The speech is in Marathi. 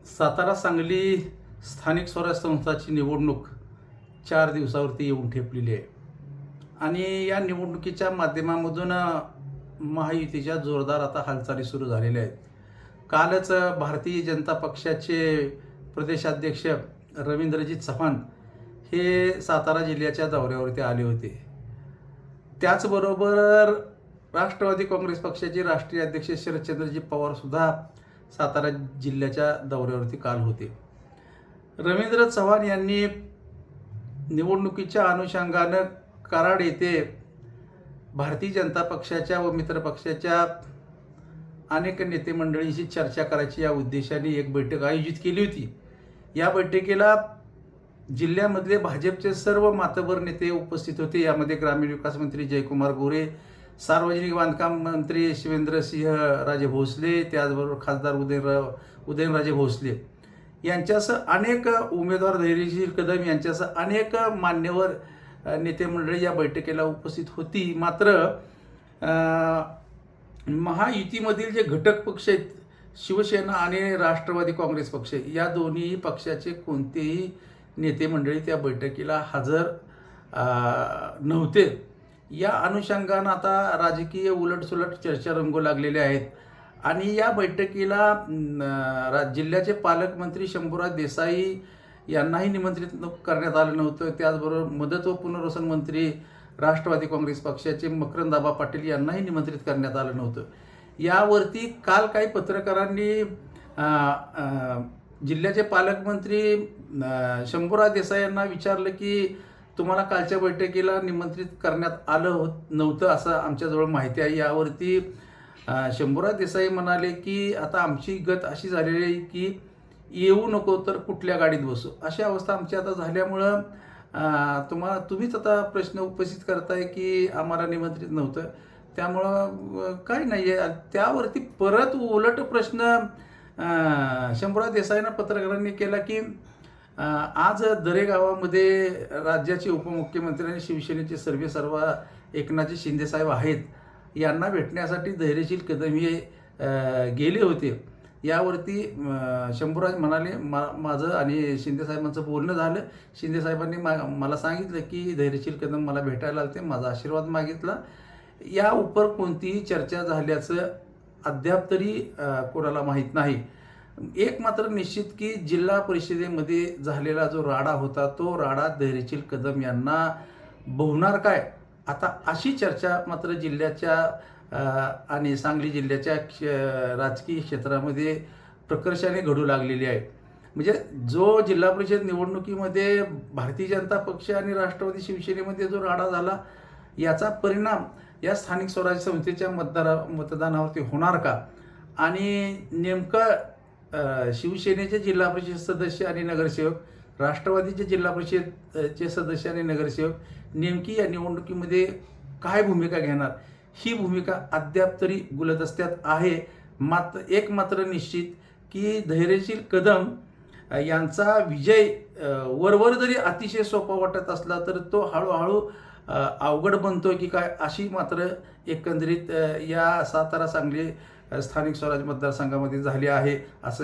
सातारा सांगली स्थानिक स्वराज्य संस्थाची निवडणूक 4 दिवसावरती येऊन ठेपलेली आहे आणि या निवडणुकीच्या माध्यमामधून महायुतीच्या जोरदार आता हालचाली सुरू झालेल्या आहेत. कालच भारतीय जनता पक्षाचे प्रदेशाध्यक्ष रवींद्रजी चव्हाण हे सातारा जिल्ह्याच्या दौऱ्यावरती आले होते. त्याचबरोबर राष्ट्रवादी काँग्रेस पक्षाचे राष्ट्रीय अध्यक्ष शरदचंद्रजी पवारसुद्धा सातारा जिल्ह्याच्या दौऱ्यावरती काल होते. रवींद्र चव्हाण यांनी निवडणुकीच्या अनुषंगानं कराड येथे भारतीय जनता पक्षाच्या व मित्रपक्षाच्या अनेक नेते मंडळींशी चर्चा करायची या उद्देशाने एक बैठक आयोजित केली होती. या बैठकीला जिल्ह्यामधले भाजपचे सर्व मातबर नेते उपस्थित होते. यामध्ये ग्रामीण विकास मंत्री जयकुमार गोरे, सार्वजनिक बांधकाम मंत्री शिवेंद्रसिंह राजे भोसले, त्याचबरोबर खासदार उदयनराजे भोसले यांच्यासह अनेक उमेदवार, धैर्यशील कदम यांच्यासह अनेक मान्यवर नेते मंडळी या बैठकीला उपस्थित होती. मात्र महायुतीमधील जे घटक पक्ष आहेत, शिवसेना आणि राष्ट्रवादी काँग्रेस पक्ष, या दोन्ही पक्षाचे कोणतेही नेते मंडळी त्या बैठकीला हजर नव्हते. या अनुषंगानं आता राजकीय उलटसुलट चर्चा रंगू लागलेल्या आहेत आणि या बैठकीला जिल्ह्याचे पालकमंत्री शंभूराज देसाई यांनाही निमंत्रित करण्यात आलं नव्हतं. त्याचबरोबर मदत व पुनर्वसन मंत्री राष्ट्रवादी काँग्रेस पक्षाचे मकरंद आबा पाटील यांनाही निमंत्रित करण्यात आलं नव्हतं. यावरती काल काही पत्रकारांनी जिल्ह्याचे पालकमंत्री शंभूराज देसाई यांना विचारलं की तुम्हाला कालच्या बैठकीला निमंत्रित करण्यात आलं नव्हतं असं आमच्याजवळ माहिती आहे. यावरती शंभूराज देसाई म्हणाले की आता आमची गत अशी झालेली आहे की येऊ नको तर कुठल्या गाडीत बसू, अशी अवस्था आमची आता झाल्यामुळं तुम्हीच आता प्रश्न उपस्थित करताय की आम्हाला निमंत्रित नव्हतं, त्यामुळं काही नाही आहे. त्यावरती परत उलट प्रश्न शंभूराज देसाईंना पत्रकारांनी केला की आज दरे गावामध्ये राज्याचे उपमुख्यमंत्री आणि शिवसेनेचे सर्वेसर्वा एकनाथजी शिंदेसाहेब आहेत, यांना भेटण्यासाठी धैर्यशील कदम हे गेले होते. यावरती शंभूराज म्हणाले माझं आणि शिंदेसाहेबांचं बोलणं झालं. शिंदेसाहेबांनी मला सांगितलं की धैर्यशील कदम मला भेटायला आले, माझा आशीर्वाद मागितला. या उपर कोणतीही चर्चा झाल्याचं अद्याप तरी कोणाला माहीत नाही. एक मात्र निश्चित की जिल्हा परिषदेमध्ये झालेला जो राडा होता तो राडा धैर्यशील कदम यांना बहुणार काय, आता अशी चर्चा मात्र जिल्ह्याच्या आणि सांगली जिल्ह्याच्या राजकीय क्षेत्रामध्ये प्रकर्षाने घडू लागलेली आहे. म्हणजे जो जिल्हा परिषद निवडणुकीमध्ये भारतीय जनता पक्ष आणि राष्ट्रवादी शिवसेनेमध्ये जो राडा झाला, याचा परिणाम या स्थानिक स्वराज्य संस्थेच्या मतदानावरती होणार का, आणि नेमकं शिवसेनेचे जिल्हा परिषद सदस्य आणि नगरसेवक, राष्ट्रवादीचे जिल्हा परिषदचे सदस्य आणि नगरसेवक नेमकी या निवडणुकीमध्ये काय भूमिका घेणार, ही भूमिका अद्याप तरी गुलदस्त्यात आहे. मात्र निश्चित की धैर्यशील कदम यांचा विजय वरवर जरी अतिशय सोपा वाटत असला तर तो हळूहळू अवघड बनतोय की काय, अशी मात्र एकंदरीत या सातारा सांगली स्थानिक स्वराज्य मतदारसंघामध्ये झाली आहे असं